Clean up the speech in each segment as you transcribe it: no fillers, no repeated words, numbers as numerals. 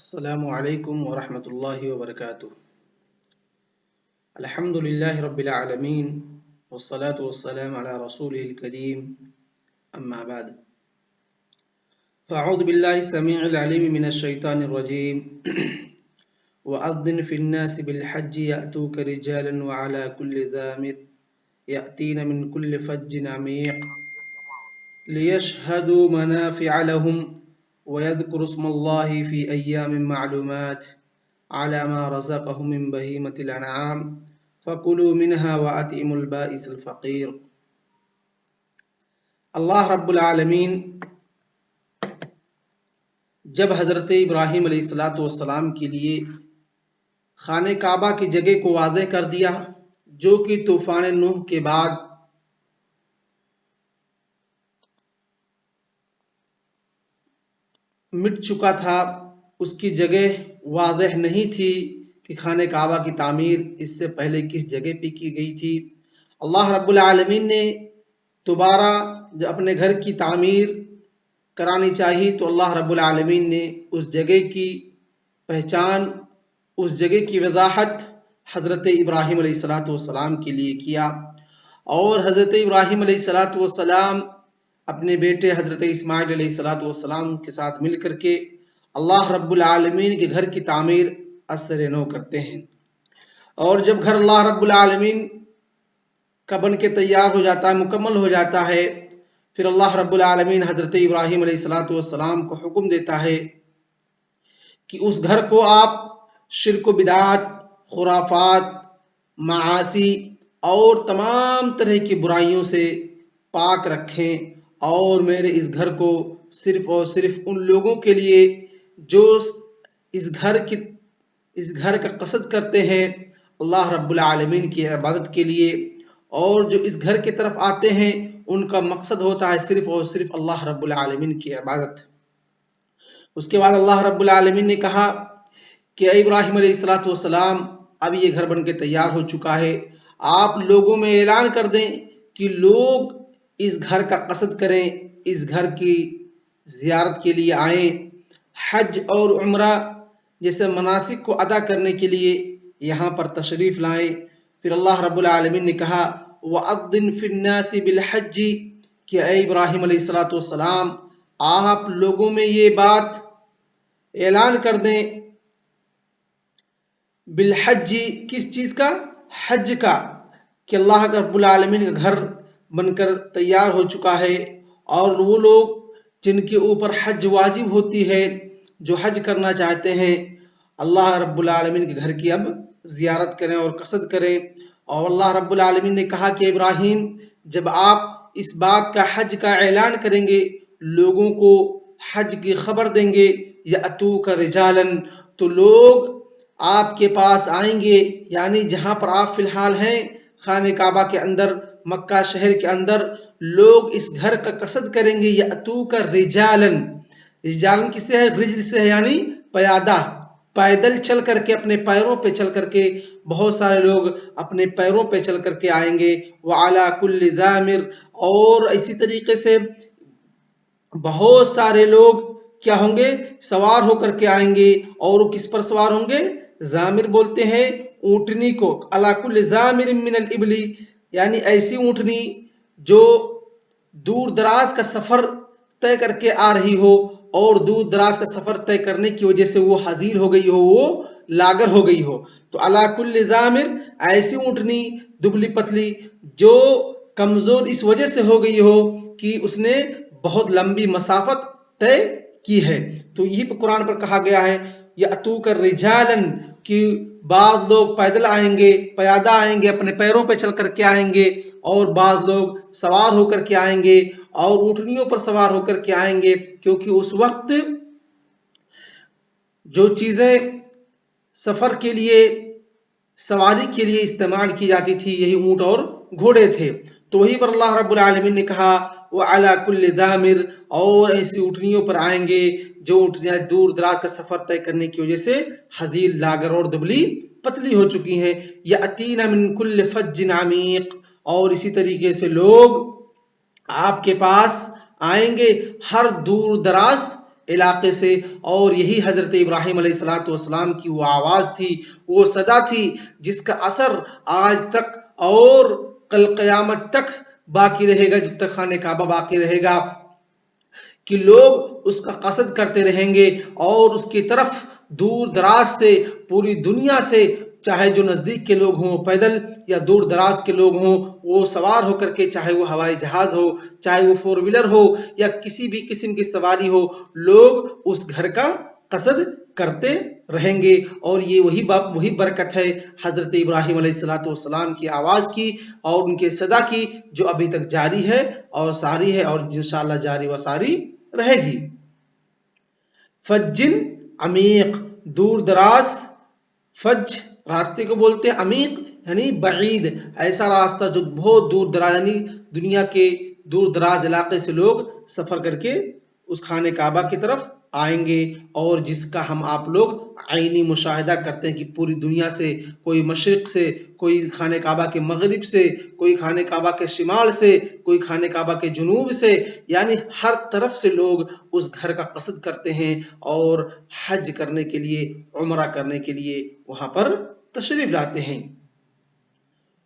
السلام علیکم ورحمۃ اللہ وبرکاتہ۔ الحمد للہ رب العالمین والصلاة والسلام علی رسولہ الکریم، اما بعد فاعوذ باللہ السمیع العلیم من الشیطان الرجیم وأذن فی الناس بالحج یأتوک رجالا وعلی کل ضامر یأتین من کل فج عمیق لیشہدوا منافع لهم وَيَذْكُرُ اسْمَ اللَّهِ فِي أَيَّامٍ مَّعْلُومَاتٍ عَلَىٰ مَا رَزَقَهُم مِّن بَهِيمَةِ الْأَنْعَامِ فَكُلُوا مِنْهَا وَأَطْعِمُوا الْبَائِسَ الْفَقِيرَ۔ اللہ رب العالمین جب حضرت ابراہیم علیہ السلام کے لیے خانہ کعبہ کی جگہ کو واضح کر دیا، جو کہ طوفان نوح کے بعد مٹ چکا تھا، اس کی جگہ واضح نہیں تھی کہ خانہ کعبہ کی تعمیر اس سے پہلے کس جگہ پہ کی گئی تھی۔ اللہ رب العالمین نے دوبارہ جب اپنے گھر کی تعمیر کرانی چاہی تو اللہ رب العالمین نے اس جگہ کی پہچان، اس جگہ کی وضاحت حضرت ابراہیم علیہ السلام کے لیے کیا، اور حضرت ابراہیم علیہ السلام اپنے بیٹے حضرت اسماعیل علیہ السلام کے ساتھ مل کر کے اللہ رب العالمین کے گھر کی تعمیر اثر نو کرتے ہیں۔ اور جب گھر اللہ رب العالمین کا بن کے تیار ہو جاتا ہے، مکمل ہو جاتا ہے، پھر اللہ رب العالمین حضرت ابراہیم علیہ السلام کو حکم دیتا ہے کہ اس گھر کو آپ شرک و بدعات، خرافات، معاصی اور تمام طرح کی برائیوں سے پاک رکھیں، اور میرے اس گھر کو صرف اور صرف ان لوگوں کے لیے جو اس گھر کا قصد کرتے ہیں اللہ رب العالمین کی عبادت کے لیے، اور جو اس گھر کی طرف آتے ہیں ان کا مقصد ہوتا ہے صرف اور صرف اللہ رب العالمین کی عبادت۔ اس کے بعد اللہ رب العالمین نے کہا کہ اے ابراہیم علیہ السلام، اب یہ گھر بن کے تیار ہو چکا ہے، آپ لوگوں میں اعلان کر دیں کہ لوگ اس گھر کا قصد کریں، اس گھر کی زیارت کے لیے آئیں، حج اور عمرہ جیسے مناسک کو ادا کرنے کے لیے یہاں پر تشریف لائیں۔ پھر اللہ رب العالمین نے کہا وَأَذِّن فِي النَّاسِ بِالْحَجِّ، کہ اے ابراہیم علیہ السلام آپ لوگوں میں یہ بات اعلان کر دیں، بالحج، کس چیز کا؟ حج کا، کہ اللہ رب العالمین کا گھر بن کر تیار ہو چکا ہے، اور وہ لوگ جن کے اوپر حج واجب ہوتی ہے، جو حج کرنا چاہتے ہیں، اللہ رب العالمین کے گھر کی اب زیارت کریں اور قصد کریں۔ اور اللہ رب العالمین نے کہا کہ ابراہیم، جب آپ اس بات کا حج کا اعلان کریں گے، لوگوں کو حج کی خبر دیں گے، یأتوک رجالا، تو لوگ آپ کے پاس آئیں گے، یعنی جہاں پر آپ فی الحال ہیں خانہ کعبہ کے اندر، مکہ شہر کے اندر، لوگ اس گھر کا قصد کریں گے، یأتوک رجالا، رجالا کس سے ہے؟ رجل سے ہے، یعنی پیادہ، پیدل چل کر کے، اپنے پیروں پہ چل کر کے، بہت سارے لوگ اپنے پیروں پہ چل کر کے آئیں گے، وعلی کل ضامر، اور اسی طریقے سے بہت سارے لوگ کیا ہوں گے؟ سوار ہو کر کے آئیں گے، اور وہ کس پر سوار ہوں گے؟ ضامر بولتے ہیں اونٹنی کو، علی کل ضامر من الابل، یعنی ایسی اونٹنی جو دور دراز کا سفر طے کر کے آ رہی ہو، اور دور دراز کا سفر طے کرنے کی وجہ سے وہ حزیر ہو گئی ہو، وہ لاگر ہو گئی ہو، تو علی کل ضامر، ایسی اونٹنی دبلی پتلی جو کمزور اس وجہ سے ہو گئی ہو کہ اس نے بہت لمبی مسافت طے کی ہے۔ تو یہی قرآن پر کہا گیا ہے یأتوک رجالا، کہ بعض لوگ پیدل آئیں گے، پیادہ آئیں گے، اپنے پیروں پہ چل کر کے آئیں گے، اور بعض لوگ سوار ہو کر کے آئیں گے، اور اونٹنیوں پر سوار ہو کر کے آئیں گے، کیونکہ اس وقت جو چیزیں سفر کے لیے، سواری کے لیے استعمال کی جاتی تھی یہی اونٹ اور گھوڑے تھے۔ تو وہیں پر اللہ رب العالمین نے کہا وعلی کل ضامر، اور ایسی اونٹنیوں پر آئیں گے جو اونٹنیاں دور دراز کا سفر طے کرنے کی وجہ سے حزیر، لاگر اور دبلی پتلی ہو چکی ہیں، یأتین من کل فج عمیق، اور اسی طریقے سے لوگ آپ کے پاس آئیں گے ہر دور دراز علاقے سے، اور یہی حضرت ابراہیم علیہ السلام کی وہ آواز تھی، وہ صدا تھی جس کا اثر آج تک اور کل قیامت تک باقی رہے گا، جب تک خانہ کعبہ باقی رہے گا، کہ لوگ اس کا قصد کرتے رہیں گے اور اس کی طرف دور دراز سے، پوری دنیا سے، چاہے جو نزدیک کے لوگ ہوں پیدل یا دور دراز کے لوگ ہوں وہ سوار ہو کر کے، چاہے وہ ہوائی جہاز ہو، چاہے وہ فور ویلر ہو یا کسی بھی قسم کی سواری ہو، لوگ اس گھر کا قصد کرتے رہیں گے۔ اور یہ وہی برکت ہے حضرت ابراہیم علیہ السلام کی آواز کی اور ان کے صدا کی، جو ابھی تک جاری ہے اور ساری ہے اور انشاءاللہ جاری و ساری رہے گی۔ فجن عمیق، دور دراز، فج راستے کو بولتے ہیں، عمیق یعنی بعید، ایسا راستہ جو بہت دور دراز، یعنی دنیا کے دور دراز علاقے سے لوگ سفر کر کے اس خانہ کعبہ کی طرف آئیں گے، اور جس کا ہم آپ لوگ عینی مشاہدہ کرتے ہیں کہ پوری دنیا سے، کوئی مشرق سے، کوئی خانہ کعبہ کے مغرب سے، کوئی خانہ کعبہ کے شمال سے، کوئی خانہ کعبہ کے جنوب سے، یعنی ہر طرف سے لوگ اس گھر کا قصد کرتے ہیں اور حج کرنے کے لیے، عمرہ کرنے کے لیے وہاں پر تشریف لاتے ہیں۔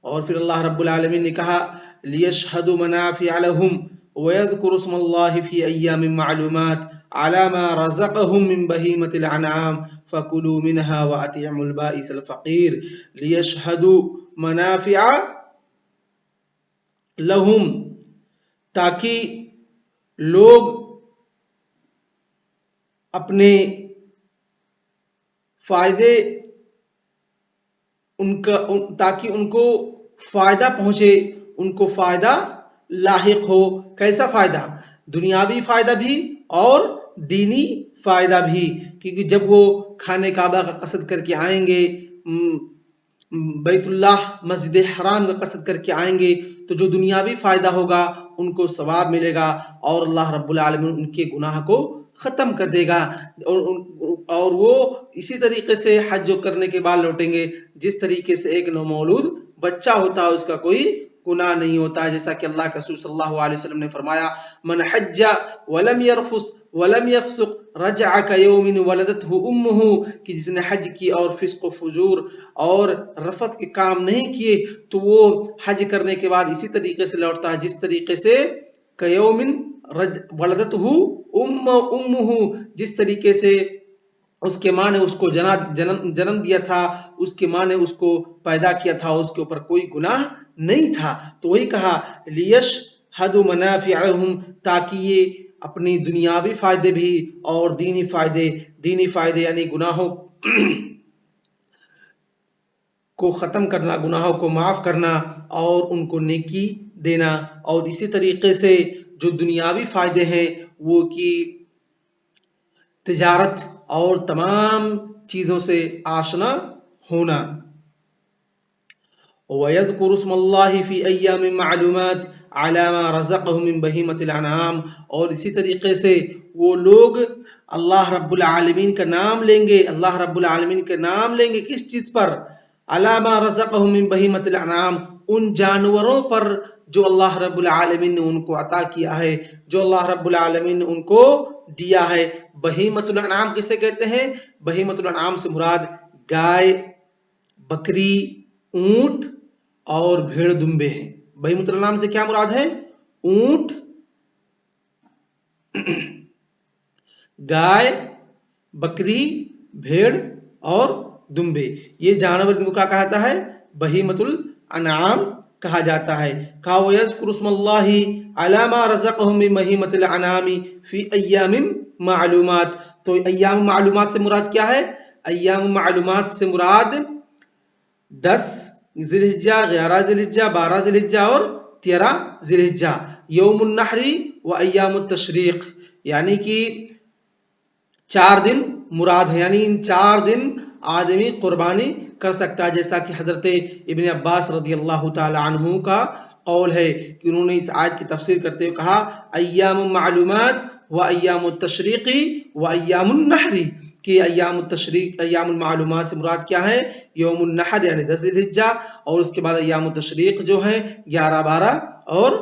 اور پھر اللہ رب العالمین نے کہا لِيَشْهَدُوا مَنَافِعَ لَهُمْ وَيَذْكُرُوا اسْمَ اللَّهِ فِي أَيَّامٍ مَّعْلُومَاتٍ عَلَىٰ مَا رَزَقَهُم مِّن بَهِيمَةِ الْأَنْعَامِ فَكُلُوا مِنْهَا وَأَطْعِمُوا الْبَائِسَ الْفَقِيرَ لِيَشْهَدُوا مَنَافِعَ لَهُمْ، تاکہ لوگ اپنے فائدے تاکہ ان کو فائدہ پہنچے، ان کو فائدہ لاحق ہو۔ کیسا فائدہ؟ دنیاوی فائدہ بھی اور دینی فائدہ بھی، کیونکہ جب وہ خانہ کعبہ کا قصد کر کے آئیں گے، بیت اللہ مسجد حرام کا قصد کر کے آئیں گے، تو جو دنیاوی فائدہ ہوگا ان کو ثواب ملے گا، اور اللہ رب العالمین ان کے گناہ کو ختم کر دے گا، اور وہ اسی طریقے سے حج کرنے کے بعد لوٹیں گے جس طریقے سے ایک نومولود بچہ ہوتا ہے، اس کا کوئی گناہ نہیں ہوتا، جیسا کہ اللہ کے رسول صلی اللہ علیہ وسلم نے فرمایا من حج ولم يرفث ولم يفسق رجع كيوم ولدته امه، کہ جس نے حج کی اور فسق و فجور اور رفث کے کام نہیں کیے تو وہ حج کرنے کے بعد اسی طریقے سے لوٹتا ہے جس طریقے سے كيوم ولدته امه، جس طریقے سے اس کے ماں نے اس کو جنم دیا تھا، اس کے ماں نے اس کو پیدا کیا تھا، اس کے اوپر کوئی گناہ نہیں تھا۔ تو وہی کہا لِيَشْهَدُوا مَنَافِعَ لَهُمْ، تاکہ یہ اپنی دنیاوی فائدے بھی اور دینی فائدے یعنی گناہوں کو ختم کرنا، گناہوں کو معاف کرنا اور ان کو نیکی دینا، اور اسی طریقے سے جو دنیاوی فائدے ہیں وہ کی تجارت اور تمام چیزوں سے آشنا ہونا۔ وَيَذْكُرُوا اسْمَ اللَّهِ فِي أَيَّامٍ مَّعْلُومَاتٍ عَلَىٰ مَا رَزَقَهُم مِّن بَهِيمَةِ الْأَنْعَامِ، اور اسی طریقے سے وہ لوگ اللہ رب العالمین کا نام لیں گے، اللہ رب العالمین کا نام لیں گے کس چیز پر؟ عَلَىٰ مَا رَزَقَهُم مِّن بَهِيمَةِ الْأَنْعَامِ، ان جانوروں پر جو اللہ رب العالمین نے ان کو عطا کیا ہے، جو اللہ رب العالمین نے ان کو دیا ہے۔ بہیمۃ الانعام کسے کہتے ہیں؟ بہیمۃ الانعام سے مراد گائے، بکری، اونٹ اور بھیڑ دمبے ہیں۔ بہیمۃ الانعام سے کیا مراد ہے؟ اونٹ، گائے، بکری، بھیڑ اور دمبے، یہ جانور کو کیا کہتا ہے؟ بہیمۃ الانعام کہا جاتا ہے۔ کہا وَيَذْكُرُوا اسْمَ اللَّهِ عَلَىٰ مَا رَزَقَهُم مِّن بَهِيمَةِ الْأَنْعَامِ فِي أَيَّامٍ معلومات۔ تو ایام معلومات سے مراد کیا ہے؟ ایام معلومات سے مراد 10 ذی الحجہ، 11 ذی الحجہ، 12 ذی الحجہ اور 13 ذی الحجہ، یوم النحر و ایام التشریق، یعنی کہ 4 دن مراد ہے، یعنی ان 4 دن آدمی قربانی کر سکتا ہے، جیسا کہ حضرت ابن عباس رضی اللہ تعالی عنہ کا قول ہے کہ انہوں نے اس آیت کی تفسیر کرتے ہوئے کہا ایام معلومات و ایام التشریق و ایام النحر، کہ ایام التشریق، ایام المعلومات سے مراد کیا ہے؟ یوم النحر یعنی 10 ذی الحجہ، اور اس کے بعد ایام التشریق جو ہیں 11، 12 اور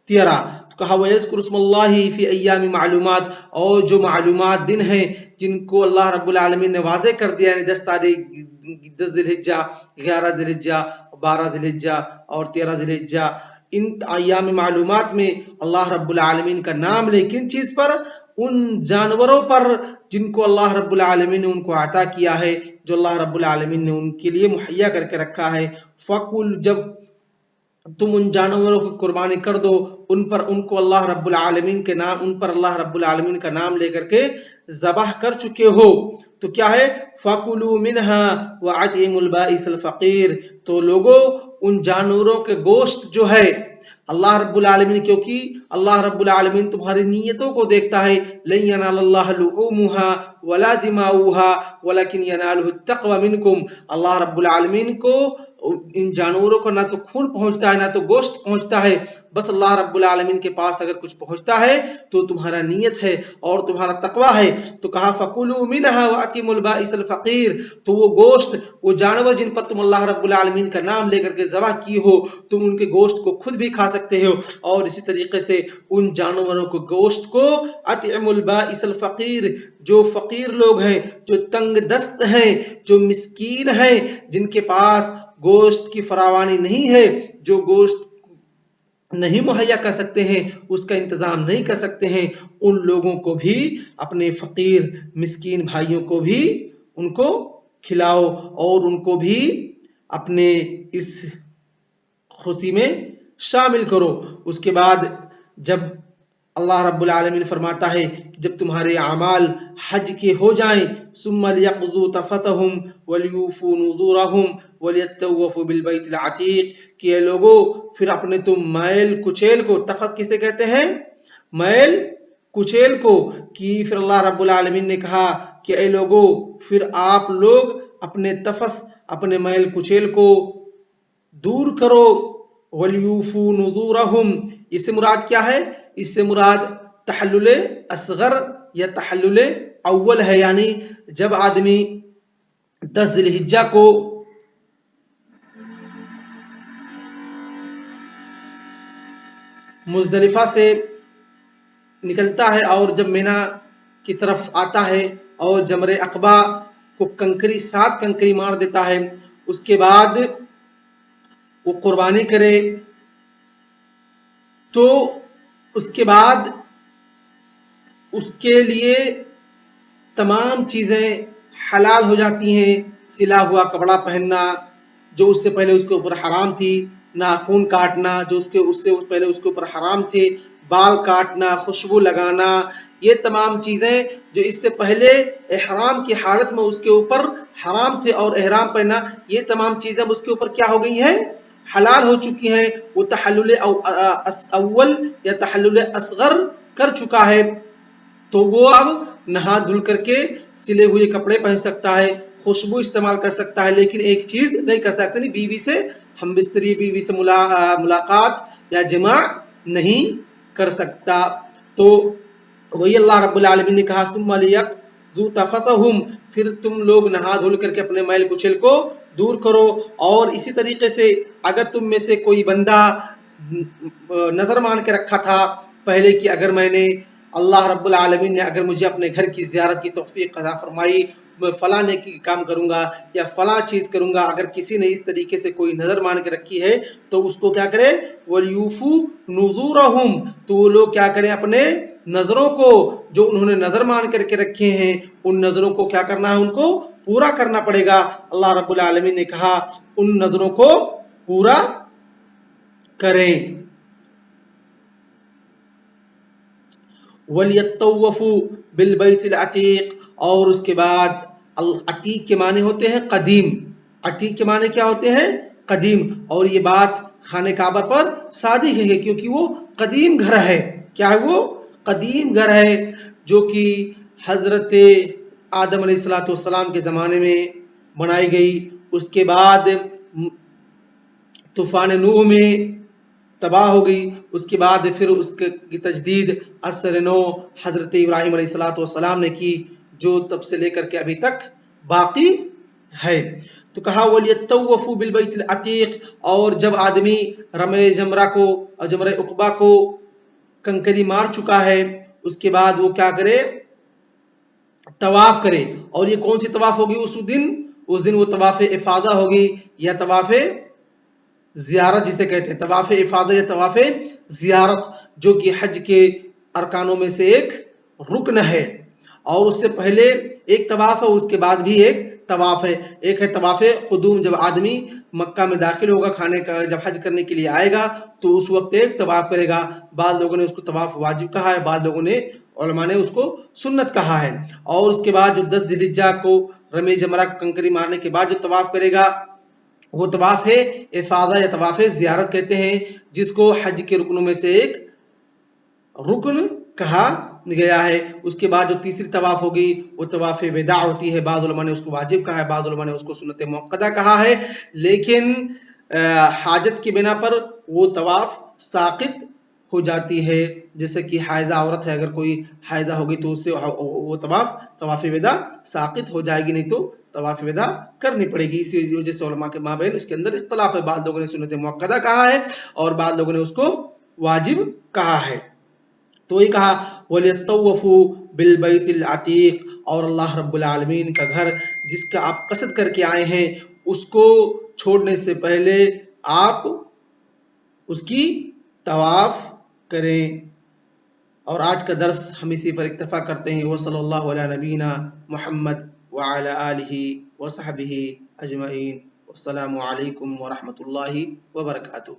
13۔ کہا وَيَذْكُرُ اسْمَ اللَّهِ فِي أَيَّامِ معلومات، اور جو معلومات دن ہیں جن کو اللہ رب العالمین نے واضح کر دیا، یعنی 10 تاریخ، 10 ذی الحجہ، 11 ذی الحجہ، 12 ذی الحجہ اور 13 ذی الحجہ، ان ایام معلومات میں اللہ رب العالمین کا نام لے کن چیز پر؟ ان جانوروں پر جن کو اللہ رب العالمین نے ان کو عطا کیا ہے، جو اللہ رب العالمین نے ان کے لیے مہیا کر کے رکھا ہے۔ فَقُلْ، جب تم ان جانوروں کی قربانی کر دو، ان پر ان کو اللہ رب العالمین کے نام، ان پر اللہ رب العالمین کا نام لے کر کے ذبح کر چکے ہو، تو کیا ہے؟ فَكُلُوا مِنْهَا وَأَطْعِمُوا الْبَائِسَ الْفَقِيرَ، تو لوگو ان جانوروں کے گوشت جو ہے اللہ رب العالمین، کیونکہ اللہ رب العالمین تمہاری نیتوں کو دیکھتا ہے، لَن يَنَالَ اللَّهَ لُحُومُهَا وَلَا دِمَاؤُهَا وَلَكِنْ يَنَالُهُ التَّقْوَى مِنْكُمْ، اللہ رب العالمین کو ان جانوروں کو نہ تو خون پہنچتا ہے نہ تو گوشت پہنچتا ہے، بس اللہ رب العالمین کے پاس اگر کچھ پہنچتا ہے تو تمہارا نیت ہے اور تمہارا تقوی ہے۔ تو کہا فَكُلُوا مِنْهَا وَأَطْعِمُوا الْبَائِسَ الْفَقِيرَ، تو وہ گوشت، وہ جانور جن پر تم اللہ رب العالمین کا نام لے کر کے ذبح کی ہو، تم ان کے گوشت کو خود بھی کھا سکتے ہو، اور اسی طریقے سے ان جانوروں کو گوشت کو اطعموا البائس الفقیر، جو فقیر لوگ ہیں، جو تنگ دست ہیں، جو مسکین ہیں، جن کے پاس گوشت کی فراوانی نہیں ہے، جو گوشت نہیں مہیا کر سکتے ہیں، اس کا انتظام نہیں کر سکتے ہیں، ان لوگوں کو بھی، اپنے فقیر مسکین بھائیوں کو بھی ان کو کھلاؤ اور ان کو بھی اپنے اس خوشی میں شامل کرو۔ اس کے بعد جب اللہ رب العالمین فرماتا ہے کہ جب تمہارے اعمال حج کے ہو جائیں، ثم ليقضوا تفثهم وليوفوا نذورهم وليطوفوا بالبيت العتيق، کہ اے لوگو پھر اپنے تم میل کچیل کو، تفث کسے کہتے ہیں؟ میل کچیل کو، کہ پھر اللہ رب العالمین نے کہا کہ اے لوگو پھر آپ لوگ اپنے تفث، اپنے میل کچیل کو دور کرو، وَلْيُوفُوا نُذُورَهُمْ، اس سے مراد کیا ہے؟ اس سے مراد تحلل اصغر یا تحلل اول ہے، یعنی جب آدمی 10 ذی الحجہ کو مزدلفہ سے نکلتا ہے اور جب مینا کی طرف آتا ہے اور جمرہ عقبہ کو کنکری 7 کنکری مار دیتا ہے، اس کے بعد وہ قربانی کرے، تو اس کے بعد اس کے لیے تمام چیزیں حلال ہو جاتی ہیں، سلا ہوا کپڑا پہننا جو اس سے پہلے اس کے اوپر حرام تھی، ناخن کاٹنا جو اس سے پہلے اس کے اوپر حرام تھے، بال کاٹنا، خوشبو لگانا، یہ تمام چیزیں جو اس سے پہلے احرام کی حالت میں اس کے اوپر حرام تھے اور احرام پہنا، یہ تمام چیزیں اس کے اوپر کیا ہو گئی ہیں؟ حلال ہو چکی ہیں۔ وہ تحلل اول یا تحلل اصغر کر چکا ہے، تو وہ اب نہا دھل کر کے سلے ہوئے کپڑے پہن سکتا ہے، خوشبو استعمال کر سکتا ہے، لیکن ایک چیز نہیں کر سکتا، نہیں بیوی سے ہم بستری، بیوی سے ملاقات یا جماع نہیں کر سکتا۔ تو وہی اللہ رب العالمین نے کہا ثم ليقضوا تفثهم، پھر تم لوگ نہا دھل کر کے اپنے میل کچیل کو دور کرو۔ اور اسی طریقے سے اگر تم میں سے کوئی بندہ نظر مان کے رکھا تھا پہلے کہ اگر میں نے اللہ رب العالمین نے اگر مجھے اپنے گھر کی زیارت کی توفیق عطا فرمائی، میں فلاں نیکی کام کروں گا یا فلاں چیز کروں گا، اگر کسی نے اس طریقے سے کوئی نظر مان کے رکھی ہے تو اس کو کیا کرے؟ وَلْيُوفُوا نُذُورَهُمْ، تو وہ لوگ کیا کریں؟ اپنے نظروں کو جو انہوں نے نظر مان کر کے رکھے ہیں، ان نظروں کو کیا کرنا ہے؟ ان کو پورا کرنا پڑے گا۔ اللہ رب العالمین نے کہا ان نظروں کو پورا کریں۔ وَلْيَطَّوَّفُوا بِالْبَيْتِ الْعَتِيقِ، اور اس کے بعد عتیق کے معنی ہوتے ہیں قدیم، عتیق کے معنی کیا ہوتے ہیں؟ قدیم، اور یہ بات خانہ کعبہ پر صادق ہے کیونکہ وہ قدیم گھر ہے۔ کیا ہے وہ؟ قدیم گھر ہے، جو کہ حضرت آدم علیہ السلام کے زمانے میں بنائی گئی، اس کے بعد طوفان نوح میں تباہ ہو گئی، اس کے بعد پھر اس کی تجدید عصر نو حضرت ابراہیم علیہ السلام نے کی، جو تب سے لے کر کے ابھی تک باقی ہے۔ تو کہا وَلْيَطَّوَّفُوا بِالْبَيْتِ الْعَتِيقِ، اور جب آدمی رمے جمرہ کو اور جمرہ عقبہ کو کنکری مار چکا ہے اس کے بعد وہ کیا کرے؟ طواف کرے. اور یہ کون سی طواف ہوگی اس دن وہ طواف افاضہ ہوگی یا طواف زیارت جسے کہتے ہیں، طواف افاضہ یا طواف زیارت، جو کہ حج کے ارکانوں میں سے ایک رکن ہے. اور اس سے پہلے ایک طواف ہے، اس کے بعد بھی ایک طواف ہے. ایک ہے طواف قدوم، جب آدمی مکہ میں داخل ہوگا، کھانے کا جب حج کرنے کے لیے آئے گا تو اس وقت ایک طواف کرے گا. بعض لوگوں نے اس کو طواف واجب کہا ہے، بعض لوگوں نے علماء نے اس کو سنت کہا ہے. اور اس کے بعد جو 10 ذی الحجہ کو رمی جمرہ کنکری مارنے کے بعد جو طواف کرے گا وہ طواف ہے افاضہ یا طواف زیارت کہتے ہیں، جس کو حج کے رکنوں میں سے ایک رکن کہا گیا ہے. اس کے بعد جو تیسری طواف ہوگی وہ طواف وداع ہوتی ہے. بعض علماء نے اس کو واجب کہا ہے، بعض علماء نے اس کو سنت موقدہ کہا ہے. لیکن حاجت کی بنا پر وہ طواف ساقط ہو جاتی ہے. جیسے کہ حائضہ عورت ہے، اگر کوئی حائضہ ہوگی تو اس سے وہ طواف وداع ساقط ہو جائے گی، نہیں تو طواف وداع کرنی پڑے گی. اسی وجہ سے علماء کے مابین اس کے اندر اختلاف ہے. بعض لوگوں نے سنت موقدہ کہا ہے اور بعض لوگوں نے اس کو واجب کہا ہے. تو یہ کہا وَلْيَطَّوَّفُوا بِالْبَيْتِ الْعَتِيقِ، اور اللہ رب العالمین کا گھر جس کا آپ قصد کر کے آئے ہیں اس کو چھوڑنے سے پہلے آپ اس کی طواف کریں. اور آج کا درس ہم اسی پر اکتفا کرتے ہیں. وصلی اللہ علی نبینا محمد وعلی آلہ وصحبہ اجمعین. والسلام علیکم ورحمۃ اللہ وبرکاتہ.